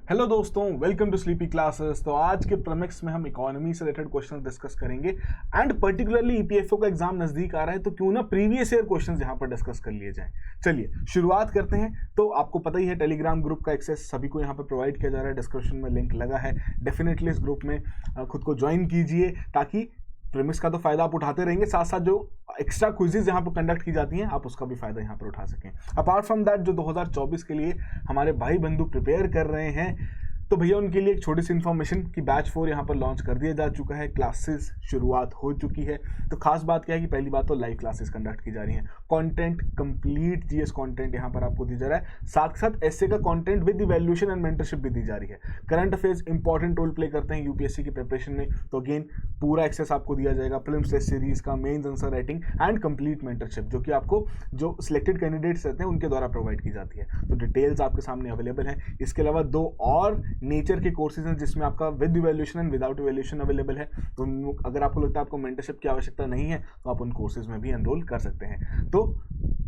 Hello दोस्तों, welcome to sleepy classes. तो आज के प्रमिक्स में हम इकोनॉमी से रिलेटेड क्वेश्चन डिस्कस करेंगे एंड पर्टिकुलरली ईपीएफओ का एग्जाम नजदीक आ रहा है तो क्यों ना प्रीवियस ईयर क्वेश्चंस यहाँ पर डिस्कस कर लिए जाएं। चलिए शुरुआत करते हैं। तो आपको पता ही है टेलीग्राम ग्रुप का एक्सेस सभी को यहाँ पर प्रोवाइड किया जा रहा है, डिस्क्रिप्शन में लिंक लगा है। डेफिनेटली इस ग्रुप में खुद को ज्वाइन कीजिए ताकि प्रीमिक्स का तो फायदा आप उठाते रहेंगे, साथ साथ जो एक्स्ट्रा क्विजेज यहाँ पर कंडक्ट की जाती हैं आप उसका भी फायदा यहाँ पर उठा सकें। अपार्ट फ्रॉम दैट जो 2024 के लिए हमारे भाई बंधु प्रिपेयर कर रहे हैं तो भैया उनके लिए एक छोटी सी इन्फॉर्मेशन कि बैच 4 यहाँ पर लॉन्च कर दिया जा चुका है, क्लासेस शुरुआत हो चुकी है। तो खास बात क्या है कि पहली बात तो लाइव क्लासेस कंडक्ट की जा रही हैं, कंटेंट कंप्लीट जीएस कंटेंट यहाँ पर आपको दिया जा रहा है, साथ साथ एसए का content with evaluation and mentorship भी दी जा रही है। Current affairs important role play करते हैं यूपीएससी की प्रिपरेशन में, तो अगेन पूरा एक्सेस आपको दिया जाएगा फिल्म टेस्ट सीरीज का, mains answer writing and complete mentorship जो कि आपको जो सिलेक्टेड कैंडिडेट्स रहते हैं उनके द्वारा प्रोवाइड की जाती है। तो डिटेल्स आपके सामने अवेलेबल है। इसके अलावा 2 और नेचर के कोर्सेज हैं जिसमें आपका with evaluation and without evaluation available है। तो अगर आपको लगता है आपको मेंटरशिप की आवश्यकता नहीं है तो आप उन कोर्सेज में भी एनरोल कर सकते हैं। तो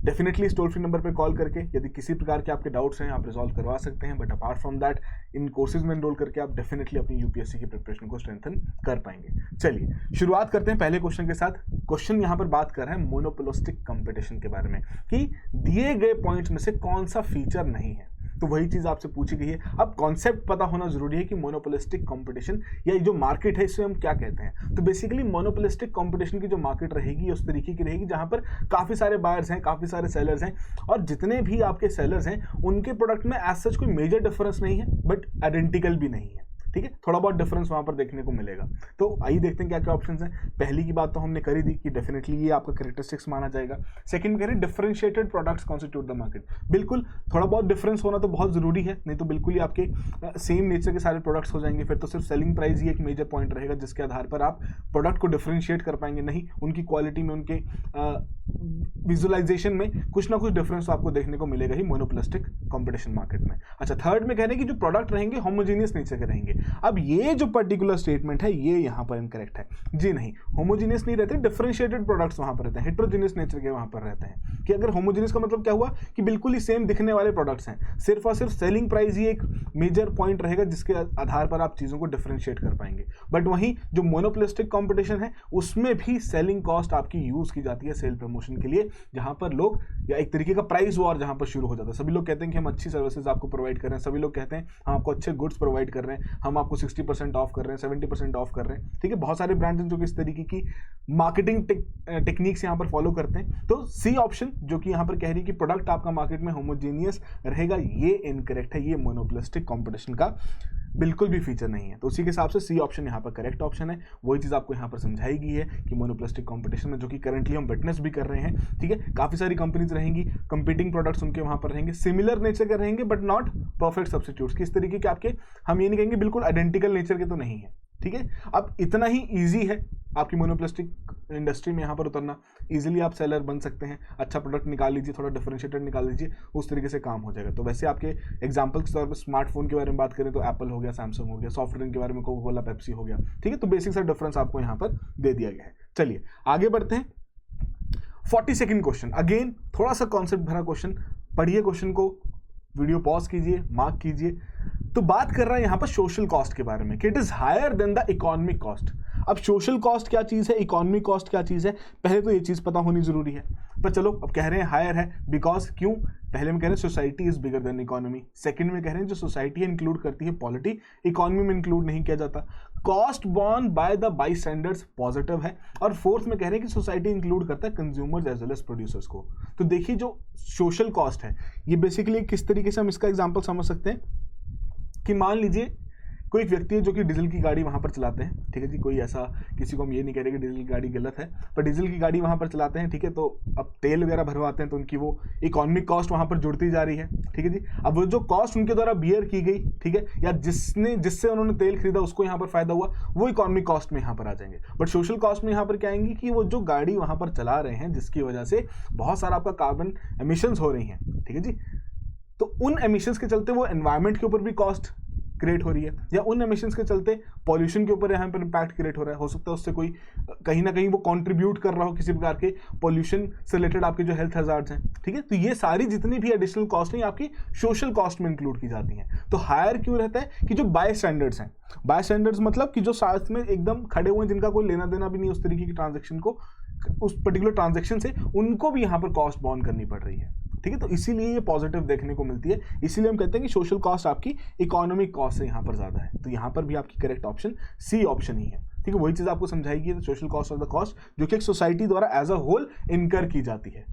डेफिनेटली इस टोल फ्री नंबर पे कॉल करके यदि किसी प्रकार के आपके डाउट्स हैं आप रिजॉल्व करवा सकते हैं। But apart from that in courses में एनरोल करके आप डेफिनेटली अपनी यूपीएससी की प्रिपरेशन को स्ट्रेंथन कर पाएंगे। चलिए शुरुआत करते हैं पहले क्वेश्चन के साथ। क्वेश्चन यहाँ पर बात कर रहे हैं मोनोपोलिस्टिक कंपटीशन के बारे में कि दिए गए पॉइंट्स में से कौन सा फीचर नहीं है। तो वही चीज आपसे पूछी गई है। अब कॉन्सेप्ट पता होना जरूरी है कि मोनोपोलिस्टिक कंपटीशन या जो मार्केट है इसे हम क्या कहते हैं। तो बेसिकली मोनोपोलिस्टिक कंपटीशन की जो मार्केट रहेगी उस तरीके की रहेगी जहां पर काफी सारे बायर्स हैं, काफी सारे सेलर्स हैं और जितने भी आपके सेलर्स हैं उनके प्रोडक्ट में एज सच कोई मेजर डिफरेंस नहीं है बट आइडेंटिकल भी नहीं है। ठीक है, थोड़ा बहुत डिफरेंस वहां पर देखने को मिलेगा। तो आइए देखते हैं क्या क्या ऑप्शंस हैं। पहली की बात तो हमने करी दी कि डेफिनेटली ये आपका कैरेक्टरिस्टिक्स माना जाएगा। सेकंड कह रहे हैं differentiated products constitute the market. बिल्कुल थोड़ा बहुत डिफरेंस होना तो बहुत जरूरी है, नहीं तो बिल्कुल ही आपके सेम नेचर के सारे प्रोडक्ट्स हो जाएंगे। फिर तो सिर्फ सेलिंग प्राइस ही एक मेजर पॉइंट रहेगा जिसके आधार पर आप प्रोडक्ट को डिफरेंशिएट कर पाएंगे। नहीं, उनकी क्वालिटी में, उनके विजुअलाइजेशन में कुछ ना कुछ डिफरेंस आपको देखने को मिलेगा ही मोनोपोलिस्टिक कंपटीशन मार्केट में। अच्छा, थर्ड में कह रहे हैं कि जो प्रोडक्ट रहेंगे होमोजेनियस नेचर के रहेंगे। अब ये जो पर्टिकुलर स्टेटमेंट है ये यहां पर इनकरेक्ट है जी। नहीं, होमोजेनियस नहीं रहते, डिफरेंशिएटेड प्रोडक्ट्स वहां पर रहते हैं, हेटेरोजेनियस नेचर के वहां पर रहते हैं। कि अगर होमोजेनियस का मतलब क्या हुआ कि बिल्कुल ही सेम दिखने वाले प्रोडक्ट्स हैं, सिर्फ और सिर्फ सेलिंग प्राइस ही एक मेजर पॉइंट रहेगा जिसके आधार पर आप चीजों को डिफरेंशिएट कर पाएंगे। बट वहीं जो मोनोपोलिस्टिक कंपटीशन है उसमें भी सेलिंग कॉस्ट आपकी यूज की जाती है सेल प्रमोशन के लिए, जहां पर लोग या एक तरीके का प्राइस वॉर जहां पर शुरू हो जाता है। सभी लोग कहते हैं कि हम अच्छी सर्विसेज आपको प्रोवाइड कर रहे हैं, सभी लोग कहते हैं हम आपको अच्छे गुड्स प्रोवाइड कर रहे हैं, हम आपको 60% ऑफ कर रहे हैं, 70% ऑफ कर रहे हैं। ठीक है, बहुत सारे ब्रांड्स हैं जो कि इस तरीके की मार्केटिंग टेक्निक्स यहां पर फॉलो करते हैं। तो सी ऑप्शन जो कि यहां पर कह रही है कि प्रोडक्ट आपका मार्केट में होमोजेनियस रहेगा, ये इनकरेक्ट है। ये मोनोपोलिस्टिक कंपटीशन का बिल्कुल भी फीचर नहीं है। तो उसी के हिसाब से सी ऑप्शन यहाँ पर करेक्ट ऑप्शन है। वही चीज आपको यहाँ पर समझाई गई है कि मोनोपोलिस्टिक कंपटीशन में जो कि करंटली हम विटनेस भी कर रहे हैं, ठीक है, काफी सारी कंपनीज रहेंगी, कंपीटिंग प्रोडक्ट्स उनके वहां पर रहेंगे, सिमिलर नेचर के रहेंगे बट नॉट परफेक्ट सब्स्टिट्यूट्स। किस तरीके के आपके, हम ये नहीं कहेंगे बिल्कुल आइडेंटिकल नेचर के तो नहीं है। ठीक है, अब इतना ही इजी है आपकी मोनोपोलिस्टिक इंडस्ट्री में यहाँ पर उतरना। इजीली आप सेलर बन सकते हैं, अच्छा प्रोडक्ट निकाल लीजिए, थोड़ा डिफरेंशिएटेड निकाल लीजिए, उस तरीके से काम हो जाएगा। तो वैसे आपके एग्जांपल के तौर पर स्मार्टफोन के बारे में बात करें तो एप्पल हो गया, सैमसंग हो गया, सॉफ्ट ड्रिंक के बारे में कोका कोला, पेप्सी हो गया। ठीक है, तो बेसिक सा डिफरेंस आपको यहाँ पर दे दिया गया है। चलिए आगे बढ़ते हैं। 40 सेकेंड क्वेश्चन, अगेन थोड़ा सा कॉन्सेप्ट भरा क्वेश्चन। पढ़िए क्वेश्चन को, वीडियो पॉज कीजिए, मार्क कीजिए। तो बात कर रहा है यहां पर सोशल कॉस्ट के बारे में कि it is higher than the economic cost. अब सोशल कॉस्ट क्या चीज है, इकोनॉमिक कॉस्ट क्या चीज है, पहले तो ये चीज पता होनी जरूरी है। पर चलो अब कह रहे हैं हायर है बिकॉज क्यों, पहले में कह रहे हैं society is bigger than economy, second में कह रहे हैं जो सोसाइटी इंक्लूड करती है पॉलिटी, इकोनॉमी में इंक्लूड नहीं किया जाता, cost born by the by standards positive है, और फोर्थ में कह रहे हैं कि सोसाइटी इंक्लूड करता है consumers as well as producers को। तो देखिए जो सोशल कॉस्ट है ये बेसिकली किस तरीके से हम इसका एग्जाम्पल समझ सकते हैं कि मान लीजिए कोई एक व्यक्ति है जो कि डीजल की गाड़ी वहां पर चलाते हैं। ठीक है जी, कोई ऐसा किसी को हम ये नहीं कह रहे कि डीजल की गाड़ी गलत है, पर डीजल की गाड़ी वहां पर चलाते हैं। ठीक है, तो अब तेल वगैरह भरवाते हैं तो उनकी वो इकोनॉमिक कॉस्ट वहां पर जुड़ती जा रही है। ठीक है जी, अब वो जो कॉस्ट उनके द्वारा बियर की गई, ठीक है, या जिससे उन्होंने तेल खरीदा उसको यहाँ पर फायदा हुआ, वो इकोनॉमिक कॉस्ट में यहाँ पर आ जाएंगे। बट सोशल कॉस्ट में यहाँ पर क्या आएंगी कि वो जो गाड़ी वहां पर चला रहे हैं जिसकी वजह से बहुत सारा आपका कार्बन एमिशंस हो रही हैं। ठीक है जी, तो उन एमिशंस के चलते वो एनवायरमेंट के ऊपर भी कॉस्ट क्रिएट हो रही है, या उन एमिशंस के चलते पॉल्यूशन के ऊपर यहाँ पर इम्पैक्ट क्रिएट हो रहा है। हो सकता है उससे कोई कहीं ना कहीं वो कंट्रीब्यूट कर रहा हो किसी प्रकार के पॉल्यूशन से रिलेटेड आपके जो हेल्थ हजार्ड्स हैं, ठीक है। तो ये सारी जितनी भी एडिशनल कॉस्ट हैं आपकी सोशल कॉस्ट में इंक्लूड की जाती हैं। तो हायर क्यों रहता है कि जो बाय स्टैंडर्ड्स हैं, बाय स्टैंडर्ड्स मतलब कि जो साथ में एकदम खड़े हुए हैं, जिनका कोई लेना देना भी नहीं उस तरीके की ट्रांजेक्शन को, उस पर्टिकुलर ट्रांजेक्शन से, उनको भी यहाँ पर कॉस्ट बॉर्न करनी पड़ रही है, ठीक है। तो इसीलिए ये पॉजिटिव देखने को मिलती है, इसीलिए हम कहते हैं कि सोशल कॉस्ट आपकी इकोनॉमिक कॉस्ट से यहाँ पर ज्यादा है। तो यहाँ पर भी आपकी करेक्ट ऑप्शन सी ऑप्शन ही है, ठीक है। वही चीज आपको समझाएगी, social cost of the cost जो कि एक सोसाइटी द्वारा एज अ होल इनकर की जाती है,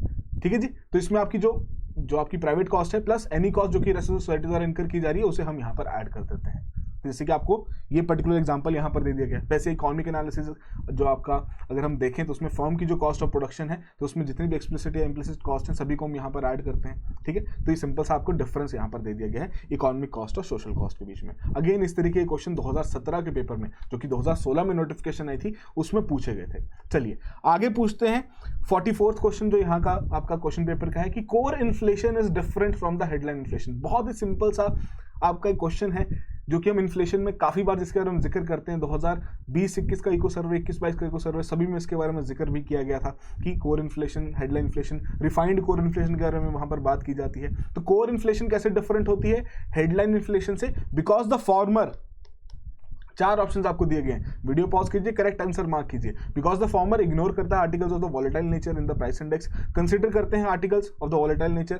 ठीक है जी। तो इसमें आपकी जो आपकी प्राइवेट कॉस्ट है प्लस एनी कॉस्ट जो कि रेस्ट ऑफ सोसाइटी द्वारा इनकर की जा रही है, उसे हम यहाँ पर ऐड कर देते हैं। जैसे कि आपको ये पर्टिकुलर एग्जांपल यहाँ पर दे दिया गया है। वैसे इकोनॉमिक एनालिसिस जो आपका अगर हम देखें तो उसमें फर्म की जो कॉस्ट ऑफ प्रोडक्शन है, तो उसमें जितनी भी एक्सप्लिसिट या इम्प्लिसिट कॉस्ट है सभी को हम यहाँ पर ऐड करते हैं, ठीक है। तो ये सिंपल सा आपको डिफरेंस यहाँ पर दे दिया गया है इकोनॉमिक कॉस्ट और सोशल कॉस्ट के बीच में। अगेन इस तरीके के क्वेश्चन 2017 के पेपर में, जो कि 2016 में नोटिफिकेशन आई थी, उसमें पूछे गए थे। चलिए आगे पूछते हैं 44th क्वेश्चन जो यहाँ का आपका क्वेश्चन पेपर का है कि core inflation is different from the headline inflation. बहुत ही सिंपल सा आपका एक क्वेश्चन है जो कि हम इन्फ्लेशन में काफी बार जिसके बारे में जिक्र करते हैं। 2020-21 का इको सर्वे, 21-22 का इको सर्वे, सभी में इसके बारे में जिक्र भी किया गया था कि core inflation, headline inflation, refined core inflation के बारे में वहां पर बात की जाती है। तो कोर इन्फ्लेशन कैसे डिफरेंट होती है हेडलाइन इन्फ्लेशन से? बिकॉज द फॉर्मर, 4 ऑप्शंस आपको दिए गए हैं, वीडियो पॉज कीजिए, करेक्ट आंसर मार्क कीजिए। बिकॉज द फॉर्मर इग्नोर करता है articles of the volatile nature in the price index, consider करते हैं articles of the volatile nature.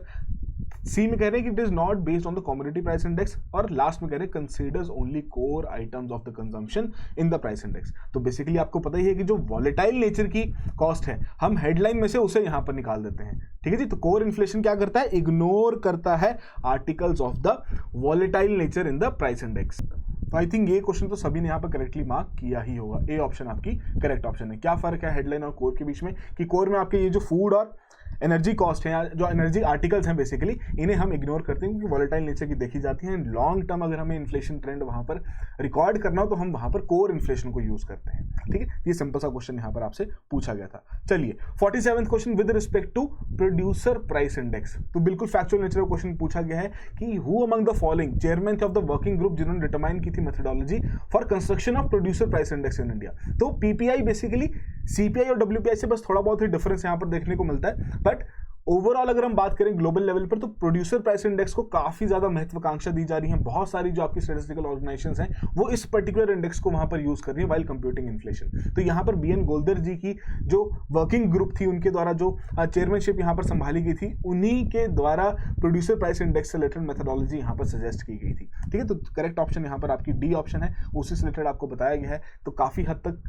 C में कह रहे हैं कि it is not based on the commodity price index, और लास्ट में कह रहे हैं considers only core items of the consumption in the price index. तो बेसिकली आपको पता ही है कि जो वॉलेटाइल नेचर की कॉस्ट है, हम हेडलाइन में से उसे यहां पर निकाल देते हैं, ठीक है जी। तो कोर इन्फ्लेशन क्या करता है? इग्नोर करता है articles of the volatile nature in the price index. तो आई थिंक ये क्वेश्चन तो सभी ने यहाँ पर करेक्टली मार्क किया ही होगा। ए ऑप्शन आपकी करेक्ट ऑप्शन है। क्या फर्क है हेडलाइन और कोर के बीच में? कि कोर में आपके ये जो फूड और एनर्जी कॉस्ट है, या जो एनर्जी आर्टिकल्स हैं बेसिकली, इन्हें हम इग्नोर करते हैं क्योंकि वॉलेटाइल नेचर की देखी जाती है। लॉन्ग टर्म अगर हमें इन्फ्लेशन ट्रेंड वहां पर रिकॉर्ड करना हो तो हम वहां पर कोर इन्फ्लेशन को यूज करते हैं, ठीक है। ये सिंपल सा क्वेश्चन यहाँ पर आपसे पूछा गया था। चलिए 47th question with respect to producer price index. तो बिल्कुल फैक्चुअल नेचर का क्वेश्चन पूछा गया है कि who among the following chairman of the working group जिन्होंने डिटरमाइन की थी methodology for construction of producer price index in India. तो पीपीआई बेसिकली सीपीआई और डब्ल्यूपीआई से बस थोड़ा बहुत ही डिफरेंस यहाँ पर देखने को मिलता है, बट ओवरऑल अगर हम बात करें ग्लोबल लेवल पर तो प्रोड्यूसर प्राइस इंडेक्स को काफी ज्यादा महत्वाकांक्षा दी जा रही है। बहुत सारी जो आपकी स्टैटिस्टिकल ऑर्गेनाइजेशंस हैं वो इस पर्टिकुलर इंडेक्स को वहां पर यूज कर रही है वाइल कंप्यूटिंग इन्फ्लेशन। तो यहाँ पर बीएन गोल्डर जी की जो वर्किंग ग्रुप थी, उनके द्वारा जो चेयरमैनशिप यहाँ पर संभाली गई थी, उन्हीं के द्वारा प्रोड्यूसर प्राइस इंडेक्स से रिलेटेड मेथोडोलॉजी यहाँ पर सजेस्ट की गई थी, ठीक है। तो करेक्ट ऑप्शन यहाँ पर आपकी डी ऑप्शन है, उसी से रिलेटेड आपको बताया गया है। तो काफी हद तक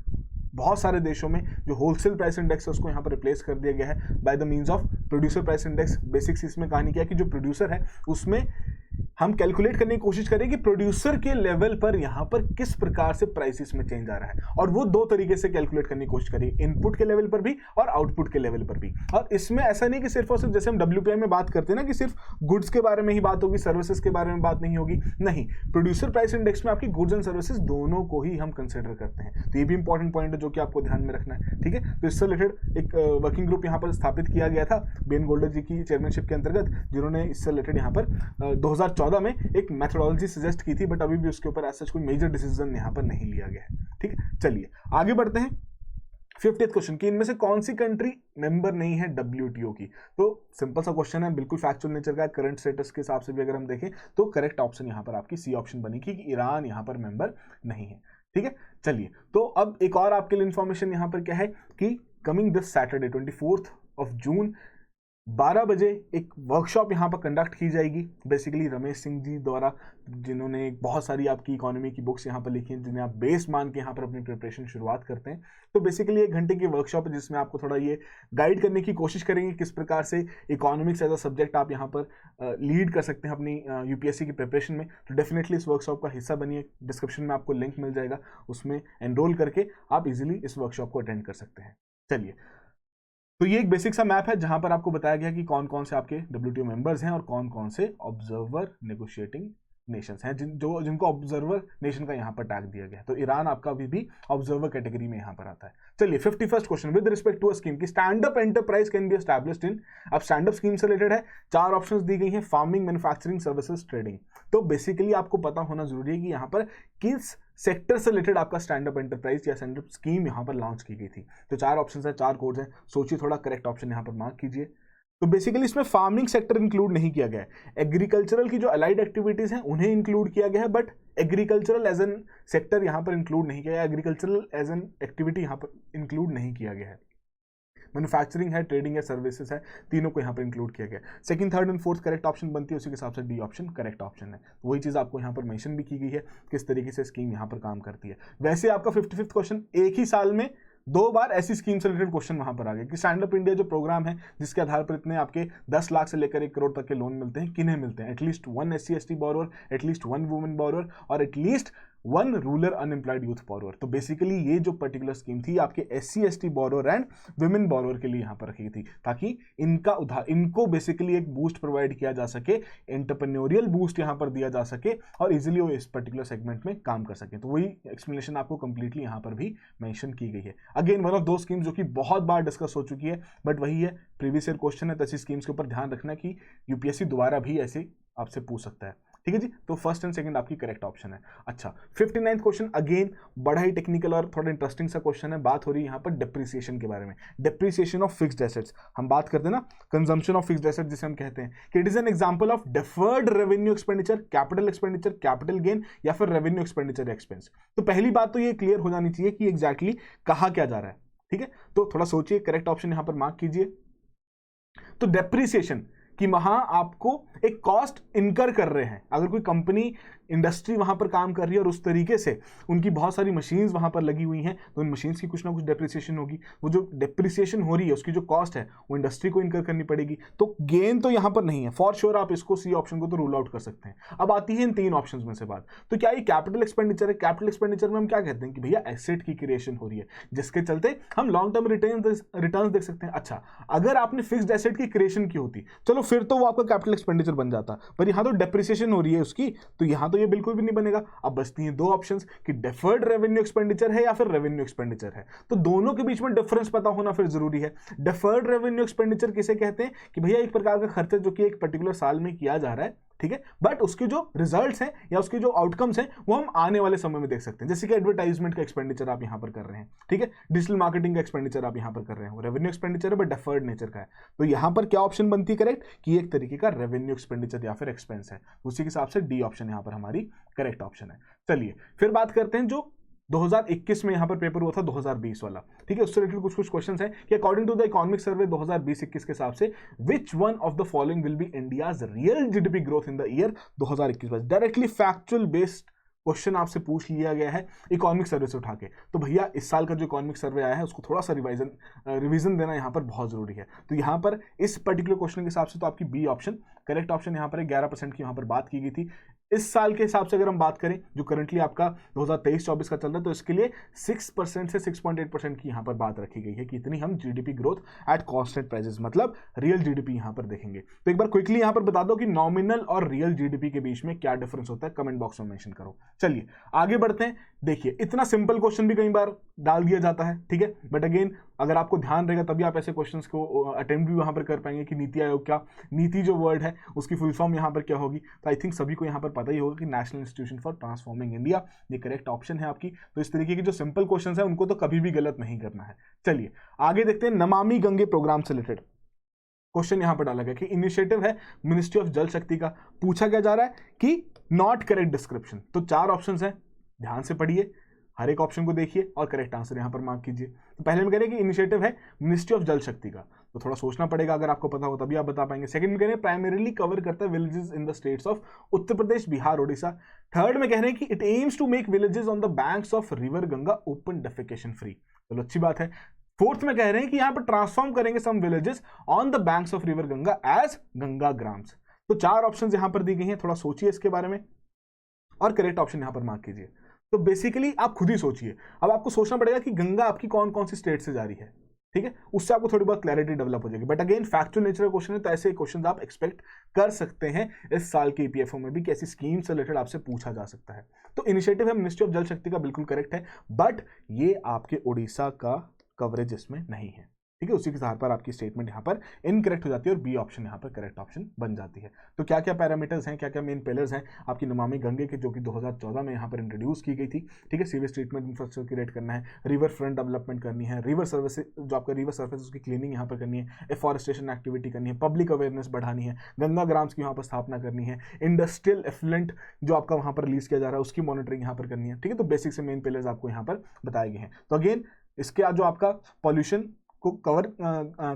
बहुत सारे देशों में जो होलसेल प्राइस इंडेक्स है उसको यहाँ पर रिप्लेस कर दिया गया है by the means of producer price index. Basics इसमें कहानी क्या है कि जो प्रोड्यूसर है उसमें हम कैलकुलेट करने की कोशिश करें कि प्रोड्यूसर के लेवल पर यहाँ पर किस प्रकार से प्राइसेस में चेंज आ रहा है, और वो 2 तरीके से कैलकुलेट करने की कोशिश करें, इनपुट के लेवल पर भी और आउटपुट के लेवल पर भी। और इसमें ऐसा नहीं कि सिर्फ और सिर्फ जैसे हम डब्ल्यूपीआई में बात करते हैं ना कि सिर्फ गुड्स के बारे में ही बात होगी, सर्विसेज के बारे में बात नहीं होगी, नहीं। प्रोड्यूसर प्राइस इंडेक्स में आपकी गुड्स एंड सर्विसेज दोनों को ही हम कंसिडर करते हैं। तो ये भी इंपॉर्टेंट पॉइंट है जो कि आपको ध्यान में रखना है, ठीक है। तो इससे रिलेटेड एक वर्किंग ग्रुप यहाँ पर स्थापित किया गया था बीएन गोल्डर जी की चेयरमैनशिप के अंतर्गत, जिन्होंने इससे रिलेटेड यहाँ पर 2014 में एक मेथोडोलॉजी सजेस्ट की थी, बट अभी भी उसके ऊपर ऐसा कोई मेजर डिसीजन यहाँ पर नहीं लिया गया है, ठीक है। चलिए आगे बढ़ते हैं 50th क्वेश्चन कि इनमें से कौन सी कंट्री मेंबर नहीं है डब्ल्यूटीओ की। तो सिंपल सा क्वेश्चन है, बिल्कुल फैक्चुअल नेचर का, करंट स्टेटस के हिसाब से भी अगर हम देखें तो करेक्ट ऑप्शन यहाँ पर आपकी सी ऑप्शन बनेगी कि ईरान यहाँ पर मेंबर नहीं है, ठीक है। चलिए तो अब एक और आपके लिए इंफॉर्मेशन यहाँ पर क्या है कि कमिंग दिस सैटरडे 24 जून 12 बजे एक वर्कशॉप यहाँ पर कंडक्ट की जाएगी। बेसिकली रमेश सिंह जी द्वारा, जिन्होंने बहुत सारी आपकी इकोनॉमी की बुक्स यहाँ पर लिखी हैं, जिन्हें आप बेस मान के यहाँ पर अपनी प्रिपरेशन शुरुआत करते हैं। तो बेसिकली 1 घंटे की वर्कशॉप है जिसमें आपको थोड़ा ये गाइड करने की कोशिश करेंगे किस प्रकार से इकोनॉमिक्स एज अ सब्जेक्ट आप यहाँ पर लीड कर सकते हैं अपनी यूपीएससी की प्रिपरेशन में। तो डेफिनेटली इस वर्कशॉप का हिस्सा बनिए, डिस्क्रिप्शन में आपको लिंक मिल जाएगा, उसमें एनरोल करके आप इजीली इस वर्कशॉप को अटेंड कर सकते हैं। चलिए तो ये एक बेसिक सा मैप है जहां पर आपको बताया गया कि कौन कौन से आपके डब्ल्यूटीओ मेंबर्स हैं और कौन कौन से ऑब्जर्वर नेगोशिएटिंग नेशंस हैं जिनको ऑब्जर्वर नेशन का यहाँ पर टैग दिया गया है। तो ईरान आपका भी ऑब्जर्वर कैटेगरी में यहाँ पर आता है। चलिए 51st question, with respect to a scheme की stand up enterprise can be established in. अब स्टैंड अप स्कीम से रिलेटेड है, 4 ऑप्शंस दी गई हैं, फार्मिंग, मैन्युफैक्चरिंग, सर्विसेज, ट्रेडिंग। तो बेसिकली आपको पता होना जरूरी है कि यहाँ पर किस सेक्टर से रिलेटेड आपका स्टैंड अप एंटरप्राइज या स्टैंड अप स्कीम यहाँ पर लॉन्च की गई थी। तो 4 ऑप्शंस है, 4 कोड्स हैं, सोचिए थोड़ा, करेक्ट ऑप्शन यहाँ पर मार्क कीजिए। तो बेसिकली इसमें फार्मिंग सेक्टर इंक्लूड नहीं किया गया है, एग्रीकल्चरल की जो अलाइड एक्टिविटीज हैं उन्हें इंक्लूड किया गया है, but agricultural as an sector यहां पर इंक्लूड नहीं किया गया, एग्रीकल्चरल एज एन एक्टिविटी यहां पर इंक्लूड नहीं किया गया है। मैन्युफैक्चरिंग है, ट्रेडिंग है, सर्विसेज है, तीनों को यहाँ पर इंक्लूड किया गया। Second, third and fourth correct option बनती है, उसी के हिसाब से डी ऑप्शन करेक्ट ऑप्शन है। वही चीज़ आपको यहाँ पर मेंशन भी की गई है किस तरीके से स्कीम यहाँ पर काम करती है। वैसे आपका 55th क्वेश्चन एक ही साल में 2 बार ऐसी स्कीम से रिलेटेड क्वेश्चन वहां पर आ गए कि स्टैंड अप इंडिया जो प्रोग्राम है जिसके आधार पर इतने आपके 10 लाख से लेकर 1 करोड़ तक के लोन मिलते हैं, किन्हें मिलते हैं? At least 1 SC/ST borrower, at least 1 women borrower और at least 1 rural unemployed youth borrower. तो बेसिकली ये जो पर्टिकुलर स्कीम थी आपके SC/ST borrower and women borrower के लिए यहाँ पर रखी गई थी, ताकि इनको बेसिकली एक बूस्ट प्रोवाइड किया जा सके, एंटरप्रेन्योरियल बूस्ट यहाँ पर दिया जा सके और इजिली वो इस पर्टिकुलर सेगमेंट में काम कर सके। तो वही एक्सप्लेनेशन आपको कंप्लीटली यहाँ पर भी मेंशन की गई है। अगेन वन ऑफ दो स्कीम्स जो कि बहुत बार डिस्कस हो चुकी है, बट वही है, प्रीवियस ईयर क्वेश्चन है, तो ऐसी स्कीम्स के ऊपर ध्यान रखना कि यूपीएससी दोबारा भी ऐसे आपसे पूछ सकता है। ठीक है जी, तो फर्स्ट एंड सेकंड आपकी करेक्ट ऑप्शन है। अच्छा, 59th क्वेश्चन अगेन बड़ा ही टेक्निकल और थोड़ा इंटरेस्टिंग सा क्वेश्चन है। बात हो रही है यहाँ पर डेप्रिसिएशन के बारे में, डेप्रिसिएशन ऑफ फिक्स्ड एसेट्स। हम बात करते हैं ना कंजम्पशन ऑफ फिक्स्ड एसेट्स जिसे हम कहते हैं कि it is an example of deferred revenue expenditure, capital expenditure, capital gain या फिर रेवेन्यू एक्सपेंडिचर एक्सपेंस। तो पहली बात तो ये क्लियर हो जानी चाहिए कि एग्जैक्टली कहा क्या जा रहा है। ठीक है, तो थोड़ा सोचिए, करेक्ट ऑप्शन यहां पर मार्क कीजिए। तो डेप्रिसिएशन कि वहां आपको एक कॉस्ट इनकर कर रहे हैं, अगर कोई कंपनी इंडस्ट्री वहां पर काम कर रही है और उस तरीके से उनकी बहुत सारी मशीन्स वहां पर लगी हुई हैं, तो उन मशीन्स की कुछ ना कुछ डेप्रिसिएशन होगी। वो जो डेप्रिसिएशन हो रही है उसकी जो कॉस्ट है वो इंडस्ट्री को इनकर करनी पड़ेगी। तो गेन तो यहां पर नहीं है, फॉर श्योर आप इसको सी ऑप्शन को तो रूल आउट कर सकते हैं। अब आती है इन 3 ऑप्शंस में से बात, तो क्या ये कैपिटल एक्सपेंडिचर है? कैपिटल एक्सपेंडिचर में हम क्या कहते हैं कि भैया एसेट की क्रिएशन हो रही है जिसके चलते हम लॉन्ग टर्म रिटर्न देख सकते हैं। अच्छा, अगर आपने फिक्स्ड एसेट की क्रिएशन की होती चलो फिर तो वो आपका कैपिटल एक्सपेंडिचर बन जाता, पर यहां तो डेप्रिसिएशन हो रही है उसकी, तो यहां तो ये बिल्कुल भी नहीं बनेगा। अब बचती हैं 2 ऑप्शंस कि डेफर्ड रेवेन्यू एक्सपेंडिचर है या फिर रेवेन्यू एक्सपेंडिचर है। तो दोनों के बीच में डिफरेंस पता होना फिर जरूरी है। डेफर्ड रेवेन्यू एक्सपेंडिचर किसे कहते हैं कि भैया एक प्रकार का खर्चा जो कि एक पर्टिकुलर साल में किया जा रहा है, ठीक है, बट उसके जो रिजल्ट्स हैं या उसके जो आउटकम्स हैं वो हम आने वाले समय में देख सकते हैं। जैसे कि एडवर्टाइजमेंट का एक्सपेंडिचर आप यहां पर कर रहे हैं, ठीक है, डिजिटल मार्केटिंग का एक्सपेंडिचर आप यहां पर कर रहे हैं, वो रेवेन्यू एक्सपेंडिचर है बट डेफर्ड नेचर का है। तो यहां पर क्या ऑप्शन बनती है करेक्ट कि एक तरीके का रेवेन्यू एक्सपेंडिचर या फिर एक्सपेंस है, उसी के हिसाब से डी ऑप्शन यहां पर हमारी करेक्ट ऑप्शन है। चलिए फिर बात करते हैं जो 2021 में यहां पर पेपर हुआ था 2020 वाला, ठीक है, उससे रिलेटेड कुछ क्वेश्चंस हैं कि according to the economic survey 2020-21 के हिसाब से which one of the following will be India's real GDP growth in the year 2021। Directly factual based question आपसे पूछ लिया गया है इकोनॉमिक सर्वे से उठा के। तो भैया इस साल का जो इकोनॉमिक सर्वे आया है उसको थोड़ा सा रिवीजन देना यहाँ पर बहुत जरूरी है। तो यहाँ पर इस पर्टिकुलर क्वेश्चन के हिसाब से तो आपकी बी ऑप्शन करेक्ट ऑप्शन यहाँ पर 11% की यहाँ पर बात की गई थी। इस साल के हिसाब से अगर हम बात करें जो करंटली आपका 2023-24 का चल रहा है, तो इसके लिए 6% से 6.8% की यहाँ पर बात रखी गई है कि इतनी हम GDP growth at constant prices, मतलब रियल जीडीपी यहाँ पर देखेंगे। तो एक बार क्विकली यहाँ पर बता दो कि नॉमिनल और रियल जीडीपी के बीच में क्या डिफरेंस होता है, कमेंट बॉक्स में मेंशन करो। चलिए आगे बढ़ते हैं। देखिए इतना सिंपल क्वेश्चन भी कई बार डाल दिया जाता है, ठीक है, बट अगेन अगर आपको ध्यान रहेगा तभी आप ऐसे क्वेश्चंस को अटेम्प्ट भी वहां पर कर पाएंगे कि नीति आयोग क्या, नीति जो वर्ड है उसकी फुल फॉर्म यहाँ पर क्या होगी। तो आई थिंक सभी को यहाँ पर पता ही होगा कि national institution for transforming India ये करेक्ट ऑप्शन है आपकी। तो इस तरीके की जो सिंपल क्वेश्चन है उनको तो कभी भी गलत नहीं करना है। चलिए आगे देखते हैं। नमामि गंगे प्रोग्राम से रिलेटेड क्वेश्चन यहां पर डाला गया कि इनिशिएटिव है मिनिस्ट्री ऑफ जल शक्ति का। पूछा क्या जा रहा है कि नॉट करेक्ट डिस्क्रिप्शन। तो 4 ऑप्शंस हैं, ध्यान से पढ़िए, हर एक ऑप्शन को देखिए और करेक्ट आंसर यहां पर मार्क कीजिए। तो पहले में कह रहे हैं कि इनिशिएटिव है मिनिस्ट्री ऑफ जल शक्ति का, तो थोड़ा सोचना पड़ेगा, अगर आपको पता हो तभी आप बता पाएंगे। सेकंड में कह रहे हैं प्राइमरीली कवर करता है villages in the states of Uttar Pradesh, Bihar, Odisha. Third में कह रहे हैं कि it aims to make villages on the banks of river Ganga open defecation free. चलो अच्छी बात है। फोर्थ में कह रहे हैं कि यहां पर ट्रांसफॉर्म करेंगे some villages on the banks of river Ganga as Ganga grams. तो 4 ऑप्शंस यहां पर दी गई हैं, थोड़ा सोचिए इसके बारे में और करेक्ट ऑप्शन यहां पर मार्क कीजिए। तो बेसिकली आप खुद ही सोचिए, अब आपको सोचना पड़ेगा कि गंगा आपकी कौन कौन सी स्टेट से जा रही है। ठीक है, उससे आपको थोड़ी बहुत क्लैरिटी डेवलप हो जाएगी। बट अगेन फैक्चुअल नेचर का क्वेश्चन है, तो ऐसे क्वेश्चन आप एक्सपेक्ट कर सकते हैं इस साल के ईपीएफओ में भी, कि ऐसी स्कीम से रिलेटेड आपसे पूछा जा सकता है। तो इनिशिएटिव है मिनिस्ट्री ऑफ जल शक्ति का, बिल्कुल करेक्ट है, बट ये आपके उड़ीसा का कवरेज इसमें नहीं है। ठीक है, उसी के आधार पर आपकी स्टेटमेंट यहाँ पर इनकरेक्ट हो जाती है और बी ऑप्शन यहाँ पर करेक्ट ऑप्शन बन जाती है। तो क्या क्या पैरामीटर्स हैं, क्या क्या मेन पिलर्स हैं आपकी नमामि गंगे के, जो कि 2014 में यहाँ पर इंट्रोड्यूस की गई थी। ठीक है, सीवेज ट्रीटमेंट इंफ्रास्ट्रक्चर क्रिएट करना है, रिवर फ्रंट डेवलपमेंट करनी है, रिवर सर्विस जो आपका रिवर सर्फेस उसकी क्लीनिंग यहाँ पर करनी है, एफॉरेस्टेशन एक्टिविटी करनी है, पब्लिक अवेयरनेस बढ़ानी है, गंगा ग्राम्स की यहाँ पर स्थापना करनी है, इंडस्ट्रियल एफ्लुएंट जो आपका वहाँ पर रिलीज किया जा रहा है उसकी मॉनिटरिंग यहाँ पर करनी है। ठीक है, तो बेसिक से मेन पिलर्स आपको यहाँ पर बताए गए हैं। तो अगेन इसके जो आपका पॉल्यूशन को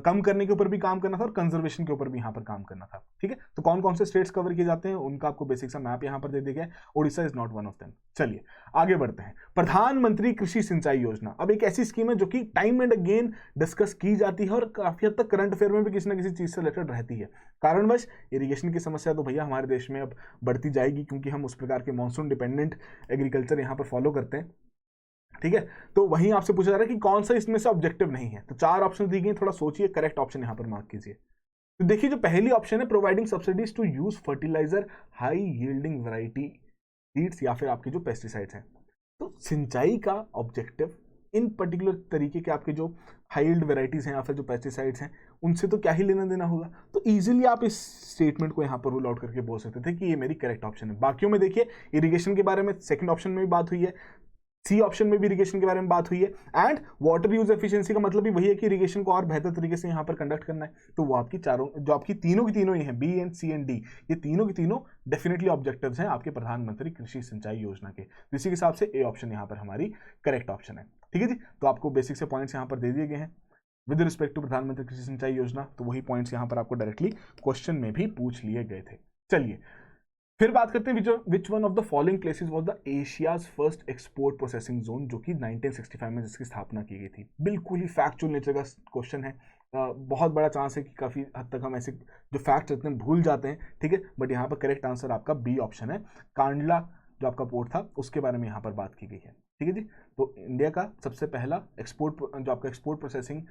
कम करने के ऊपर भी काम करना था और कंजर्वेशन के ऊपर भी यहाँ पर काम करना था। ठीक है, तो कौन कौन से स्टेट्स कवर किए जाते हैं उनका आपको बेसिक सा मैप यहाँ पर दे दिया गया है। Orissa is not one of them. चलिए आगे बढ़ते हैं। प्रधानमंत्री कृषि सिंचाई योजना अब एक ऐसी स्कीम है जो कि टाइम एंड अगेन डिस्कस की जाती है और काफी हद तक करंट अफेयर में भी किसी ना किसी चीज से रिलेटेड रहती है। कारणवश इरिगेशन की समस्या तो भैया हमारे देश में अब बढ़ती जाएगी, क्योंकि हम उस प्रकार के मानसून डिपेंडेंट एग्रीकल्चर यहाँ पर फॉलो करते हैं। ठीक है, तो वहीं आपसे पूछा जा रहा है कि कौन सा इसमें से ऑब्जेक्टिव नहीं है। तो 4 ऑप्शन दी गई, थोड़ा सोचिए, करेक्ट ऑप्शन यहां पर मार्क कीजिए। तो देखिए जो पहली ऑप्शन है, providing subsidies to use fertiliser high yielding variety seeds, या फिर आपके जो पेस्टिसाइड्स हैं। तो सिंचाई का ऑब्जेक्टिव इन पर्टिकुलर तरीके के आपके जो हाई यील्ड वेराइटीज हैं या फिर जो पेस्टिसाइड्स हैं उनसे तो क्या ही लेना देना होगा। तो इजीली आप इस स्टेटमेंट को यहाँ पर रूल आउट करके बोल सकते थे कि ये मेरी करेक्ट ऑप्शन है। बाकियों में देखिए इरिगेशन के बारे में सेकंड ऑप्शन में भी बात हुई है, सी ऑप्शन में भी इरिगेशन के बारे में बात हुई है, एंड वाटर यूज एफिशिएंसी का मतलब भी वही है कि इरिगेशन को और बेहतर तरीके से यहाँ पर कंडक्ट करना है। तो वो आपकी चारों जो आपकी तीनों की तीनों ही हैं, B and C and D, ये तीनों की तीनों डेफिनेटली ऑब्जेक्टिव्स हैं आपके प्रधानमंत्री कृषि सिंचाई योजना के। तो इसी के हिसाब से ए ऑप्शन यहाँ पर हमारी करेक्ट ऑप्शन है। ठीक है जी, तो आपको बेसिक से पॉइंट्स यहाँ पर दे दिए गए हैं विद रिस्पेक्ट टू प्रधानमंत्री कृषि सिंचाई योजना। तो वही पॉइंट्स यहाँ पर आपको डायरेक्टली क्वेश्चन में भी पूछ लिए गए थे। चलिए फिर बात करते हैं विच one of the following places was the Asia's first export processing zone, जो कि 1965 में जिसकी स्थापना की गई थी। बिल्कुल ही फैक्चुअल नेचर का क्वेश्चन है। बहुत बड़ा चांस है कि काफी हद तक हम ऐसे जो फैक्ट्स रहते हैं भूल जाते हैं। ठीक है, बट यहाँ पर करेक्ट आंसर आपका बी ऑप्शन है। कांडला जो आपका पोर्ट था उसके बारे में यहाँ पर बात की गई है। ठीक है जी, तो इंडिया का सबसे पहला एक्सपोर्ट जो आपका एक्सपोर्ट प्रोसेसिंग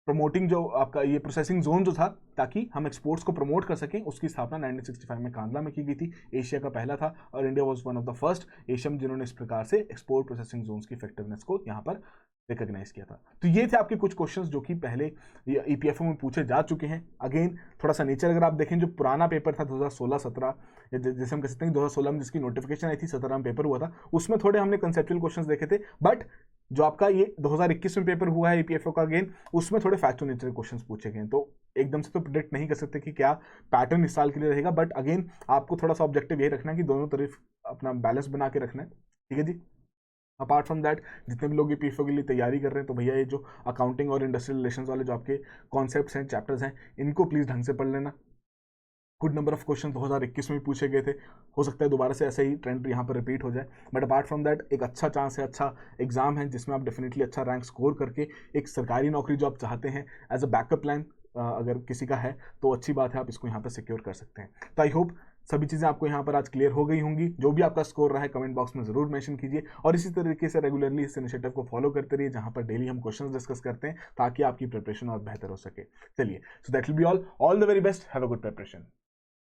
प्रमोटिंग जो आपका ये प्रोसेसिंग जोन जो था ताकि हम एक्सपोर्ट्स को प्रमोट कर सकें, उसकी स्थापना 1965 में कांडला में की गई थी। एशिया का पहला था और India was one of the first Asian जिन्होंने इस प्रकार से एक्सपोर्ट प्रोसेसिंग जोन्स की इफेक्टिवनेस को यहाँ पर रिकॉग्नाइज किया था। तो ये थे आपके कुछ क्वेश्चंस जो कि पहले ईपीएफओ में पूछे जा चुके हैं। अगेन थोड़ा सा नेचर अगर आप देखें, जो पुराना पेपर था 2016-17 या जैसे हम कह सकते हैं 2016 में जिसकी नोटिफिकेशन आई थी, 17 में पेपर हुआ था, उसमें थोड़े हमने कंसेप्चुअल क्वेश्चंस देखे थे। बट जो आपका ये 2021 में पेपर हुआ है ईपीएफओ का, अगेन उसमें थोड़े फैक्चुअल नेचर के क्वेश्चंस पूछे गए। तो एकदम से तो प्रिडिक्ट नहीं कर सकते कि क्या पैटर्न इस साल के लिए रहेगा, बट अगेन आपको थोड़ा सा ऑब्जेक्टिव यही रखना है कि दोनों तरफ अपना बैलेंस बना के रखना है। ठीक है जी, अपार्ट फ्रॉम दैट जितने भी लोग ईपीएफओ के लिए तैयारी कर रहे हैं, तो भैया ये जो अकाउंटिंग और इंडस्ट्रियल रिलेशंस वाले जो आपके कॉन्सेप्ट्स हैं, चैप्टर्स हैं, इनको प्लीज ढंग से पढ़ लेना। गुड नंबर ऑफ क्वेश्चन 2021 में भी पूछे गए थे, हो सकता है दोबारा से ऐसा ही ट्रेंड यहाँ पर रिपीट हो जाए। बट अपार्ट फ्रॉम दैट एक अच्छा चांस है, अच्छा एग्जाम है जिसमें आप डेफिनेटली अच्छा रैंक स्कोर करके एक सरकारी नौकरी जो आप चाहते हैं एज अ बैकअप प्लान अगर किसी का है तो अच्छी बात है, आप इसको यहाँ पर सिक्योर कर सकते हैं। तो आई होप सभी चीज़ें आपको यहाँ पर आज क्लियर हो गई होंगी। जो भी आपका स्कोर रहा है कमेंट बॉक्स में जरूर मेंशन कीजिए और इसी तरीके से रेगुलरली इस इनिशिएटिव को फॉलो करते रहिए जहाँ पर डेली हम क्वेश्चंस डिस्कस करते हैं ताकि आपकी प्रिपरेशन और बेहतर हो सके। चलिए, so that will be all the very best, have a good preparation.